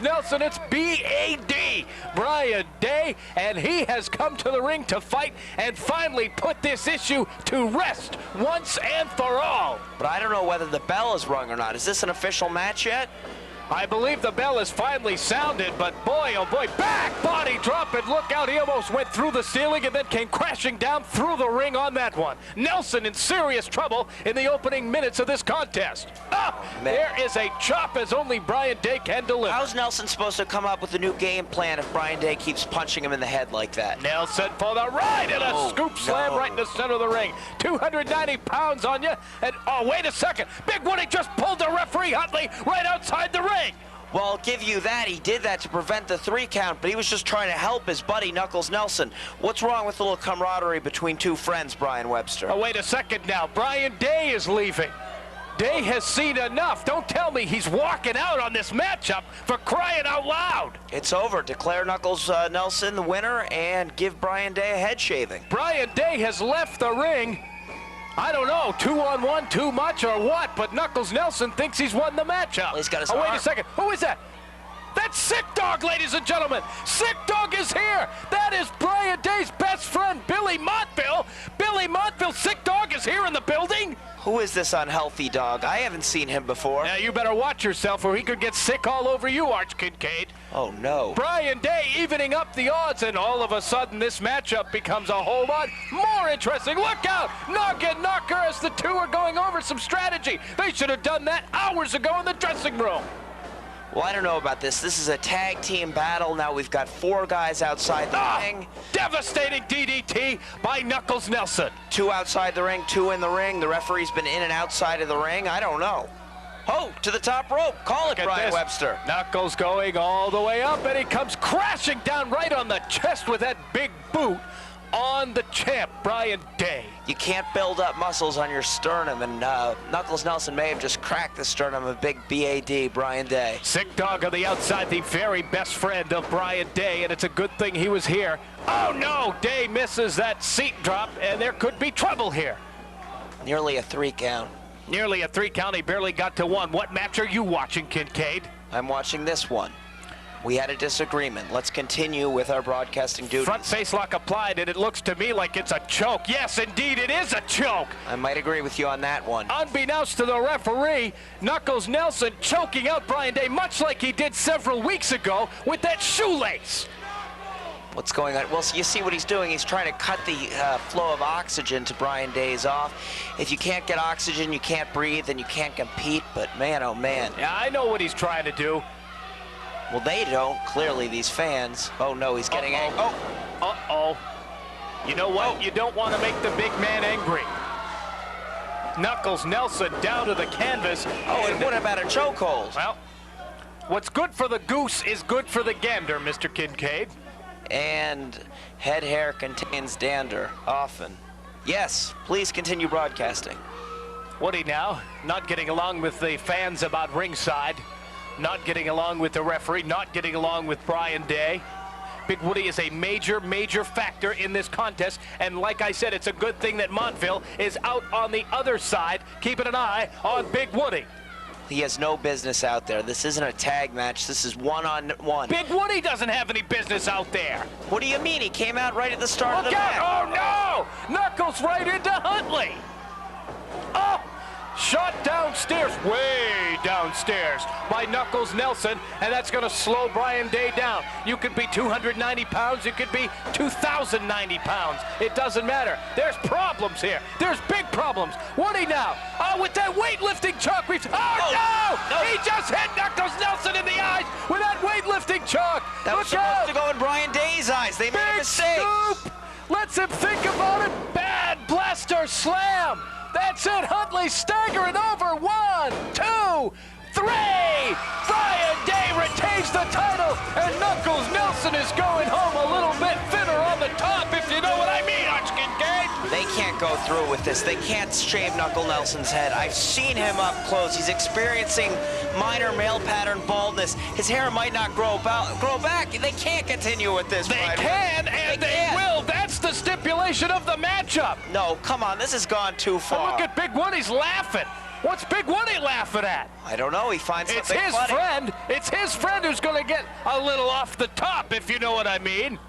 Knuckles Nelson, it's B.A.D. Brian Day, and he has come to the ring to fight and finally put this issue to rest once and for all. But I don't know whether the bell is rung or not. Is this an official match yet? I believe the bell is finally sounded, but boy, oh boy, back body drop, and look out, he almost went through the ceiling and then came crashing down through the ring on that one. Nelson in serious trouble in the opening minutes of this contest. There is a chop as only Brian Day can deliver. How's Nelson supposed to come up with a new game plan if Brian Day keeps punching him in the head like that? Nelson for the right and a scoop slam right in the center of the ring. 290 pounds on you, and oh, wait a second. Big Woody just pulled the referee Huntley right outside the ring. Well, I'll give you that. He did that to prevent the 3 count, but he was just trying to help his buddy Knuckles Nelson. What's wrong with a little camaraderie between two friends, Brian Webster? Oh, wait a second now. Brian Day is leaving. Day has seen enough. Don't tell me he's walking out on this matchup, for crying out loud. It's over. Declare Knuckles Nelson the winner and give Brian Day a head shaving. Brian Day has left the ring. I don't know, 2-on-1 too much or what, but Knuckles Nelson thinks he's won the matchup. Well, he's got his wait arm. a second. Who is that? That's Sick Dog, ladies and gentlemen. Sick Dog is here. That is Brian Day's best friend, Billy Montville. Billy Montville, Sick Dog is here in the building. Who is this unhealthy dog? I haven't seen him before. Now, you better watch yourself or he could get sick all over you, Arch Kincaid. Oh, no. Brian Day evening up the odds, and all of a sudden this matchup becomes a whole lot more interesting. Look out! Knock and knocker as the two are going over some strategy. They should have done that hours ago in the dressing room. Well, I don't know about this. This is a tag team battle. Now we've got 4 guys outside the ring. Devastating DDT by Knuckles Nelson. 2 outside the ring, 2 in the ring. The referee's been in and outside of the ring. I don't know. Oh, to the top rope. Call it, Brian Webster. Knuckles going all the way up, and he comes crashing down right on the chest with that big boot on the champ, Brian Day. You can't build up muscles on your sternum, and Knuckles Nelson may have just cracked the sternum of big B.A.D. Brian Day. Sick Dog on the outside, the very best friend of Brian Day, and it's a good thing he was here. Oh no, Day misses that seat drop, and there could be trouble here. Nearly a 3 count. Nearly a 3 count, he barely got to 1. What match are you watching, Kincaid? I'm watching this one. We had a disagreement. Let's continue with our broadcasting duties. Front face lock applied, and it looks to me like it's a choke. Yes, indeed, it is a choke. I might agree with you on that one. Unbeknownst to the referee, Knuckles Nelson choking out Brian Day, much like he did several weeks ago with that shoelace. What's going on? Well, so you see what he's doing. He's trying to cut the flow of oxygen to Brian Day's off. If you can't get oxygen, you can't breathe, and you can't compete. But man, oh man. Yeah, I know what he's trying to do. Well, they don't, clearly, these fans. Oh, no, he's getting angry. Oh. Uh-oh. You know what? You don't want to make the big man angry. Knuckles Nelson down to the canvas. Oh, and what about a chokehold? Well, what's good for the goose is good for the gander, Mr. Kincaid. And head hair contains dander, often. Yes, please continue broadcasting. Woody now, not getting along with the fans about ringside. Not getting along with the referee, not getting along with Brian Day. Big Woody is a major, major factor in this contest, and like I said, it's a good thing that Montville is out on the other side, keeping an eye on Big Woody. He has no business out there. This isn't a tag match. This is one-on-one. Big Woody doesn't have any business out there. What do you mean? He came out right at the start of the Look match. out! Oh, no! Knuckles right into Huntley. Oh! Shot downstairs, way downstairs by Knuckles Nelson, and that's going to slow Brian Day down. You could be 290 pounds, you could be 2,090 pounds. It doesn't matter. There's problems here. There's big problems. Woody now, with that weightlifting chalk. No! He just hit Knuckles Nelson in the eyes with that weightlifting chalk. That was supposed to go in Brian Day's eyes. They made a mistake. Scoop. Let's him think about it. Bad blaster slam. That's it, Huntley staggering over. 1, 2, 3. Brian Day retains the title, and Knuckles Nelson is going home a little bit thinner on the top, if you know what I mean, Arch Kincaid. They can't go through with this. They can't shave Knuckle Nelson's head. I've seen him up close. He's experiencing minor male pattern baldness. His hair might not grow back. They can't continue with this. They can, and they will. That's the stipulation of the matchup. No, come on. This has gone too far. Look at Big Woody's laughing. What's Big Woody laughing at? I don't know. He finds It's something his funny. friend. It's his friend who's going to get a little off the top, if you know what I mean.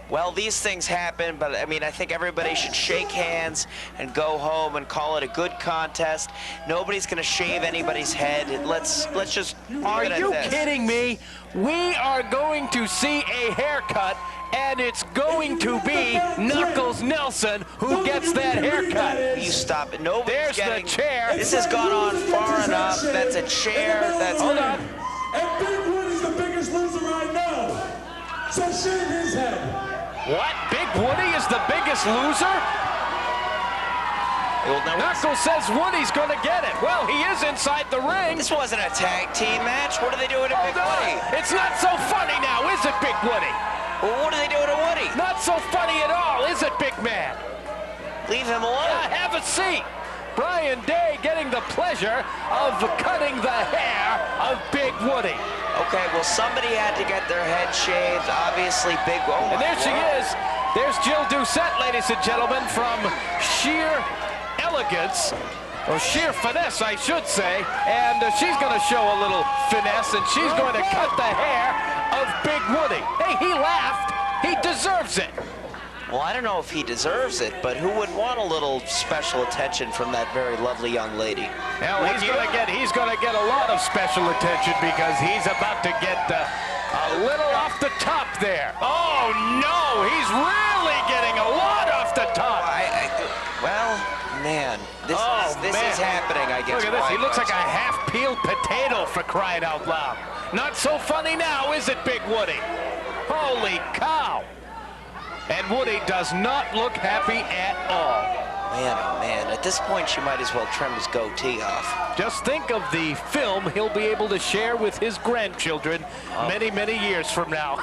Well, these things happen, but I mean, I think everybody should shake hands and go home and call it a good contest. Nobody's going to shave anybody's head. Let's just Are leave it at you this. kidding me? We are going to see a haircut, and it's going to be Knuckles Nelson who gets that haircut. You stop it. Nobody's There's getting... the chair. This has gone on far enough. That's a chair. That's... Hold on. And Big Woody's the biggest loser right now. So shave his head. What? Big Woody is the biggest loser? Well, now, Knuckles says Woody's going to get it. Well, he is inside the ring. this wasn't a tag team match. What are they doing to Big Hold Woody? on. It's not so funny now, is it, Big Woody? Well, what are they doing to Woody? Not so funny at all, is it, Big Man? Leave him alone. Have a seat. Brian Day getting the pleasure of cutting the hair of Big Woody. Okay, well, somebody had to get their head shaved. Obviously, Big... Oh, And there she is. There's Jill Doucette, ladies and gentlemen, from sheer elegance, or sheer finesse, I should say. And she's going to show a little finesse, and she's going to cut the hair of Big Woody. Hey, he laughed. He deserves it. Well, I don't know if he deserves it, but who would want a little special attention from that very lovely young lady? Well, he's going to get a lot of special attention because he's about to get a little off the top there. Oh no, he's really getting a lot off the top. Well, man, this is happening, I guess. Look at this. He looks like a half-peeled potato, for crying out loud. Not so funny now, is it, Big Woody? Holy cow. And Woody does not look happy at all. Man, oh man, at this point, she might as well trim his goatee off. Just think of the film he'll be able to share with his grandchildren many, many years from now.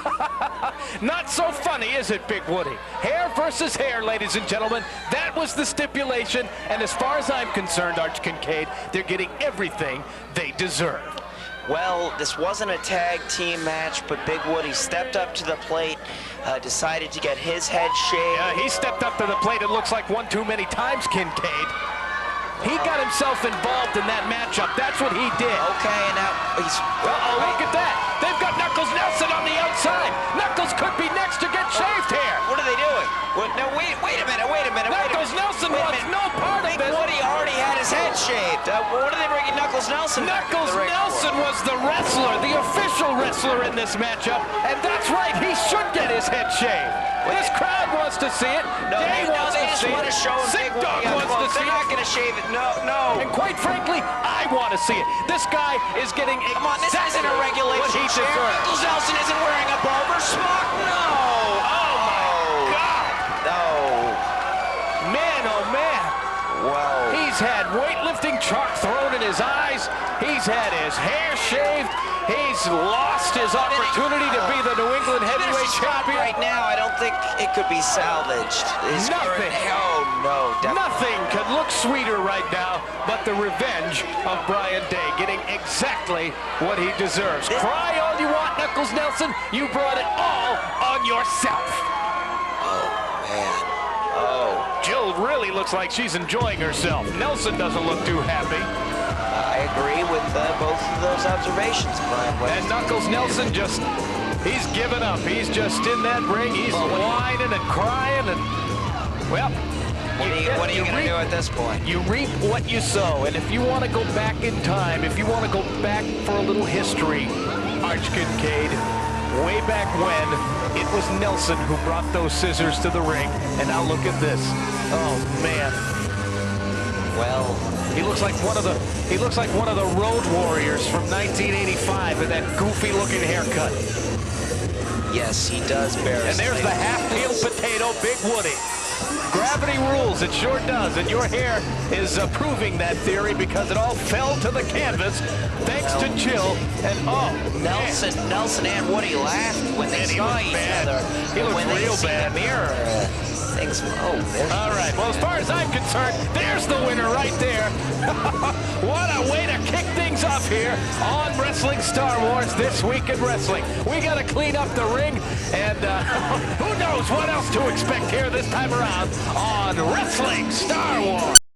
Not so funny, is it, Big Woody? Hair versus hair, ladies and gentlemen. That was the stipulation, and as far as I'm concerned, Arch Kincaid, they're getting everything they deserve. Well, this wasn't a tag team match, but Big Woody stepped up to the plate, decided to get his head shaved. Yeah, he stepped up to the plate, it looks like one too many times, Kincaid. He got himself involved in that matchup. That's what he did. Okay, and now he's... Uh-oh, look at that. They've got Knuckles Nelson on the outside. Knuckles could be next to get shaved here. What are they doing? No, wait a minute. Knuckles Nelson wants no part of Big this. Woody already had his head shaved. What are they bringing Knuckles Nelson back to Knuckles the ring Nelson for? was the wrestler, the official wrestler in this matchup, and that's right, he should get his head shaved. This crowd wants to see it. Day wants they to just see want it. to show him Sick Big Woody Dog up wants to close. see They're not it. going to shave it. No. And quite frankly, I want to see it. This guy is getting Come on, this isn't a what regulation he chair. deserves. Knuckles Nelson isn't wearing a barber smock. No. Oh my God! No. Man, oh man! Well. He's had weightlifting chalk thrown in his eyes. He's had his hair shaved. He's lost his opportunity to be the New England heavyweight champion. Right now, I don't think it could be salvaged. Nothing. Oh, no. Definitely. Nothing could look sweeter right now but the revenge of Brian Day, getting exactly what he deserves. Cry all you want, Knuckles Nelson. You brought it all on yourself. Oh, man. Oh. Jill really looks like she's enjoying herself. Nelson doesn't look too happy. I agree with both of those observations, Brian West. And Knuckles Nelson he's given up. He's just in that ring. He's whining and crying and, well, What are you going to do at this point? you reap what you sow. And if you want to go back in time, if you want to go back for a little history, Arch Kincaid, way back when, it was Nelson who brought those scissors to the ring. And now look at this. Oh, man. Well, He looks like one of the Road Warriors from 1985 with that goofy-looking haircut. yes, he does bear. And there's the half-peeled potato, Big Woody. Gravity rules, it sure does, and your hair is proving that theory because it all fell to the canvas thanks to Jill. And oh, Nelson and Woody laughed when they Man, he saw looked each bad. other. He looked when they real see bad. the mirror, things. Oh, there's. All right, well, as far as I'm concerned, there's the winner right there. What a way to kick things off here on Wrestling Star Wars This Week in Wrestling. We got to clean up the ring, and who knows what else to expect here this time around on Wrestling Star Wars.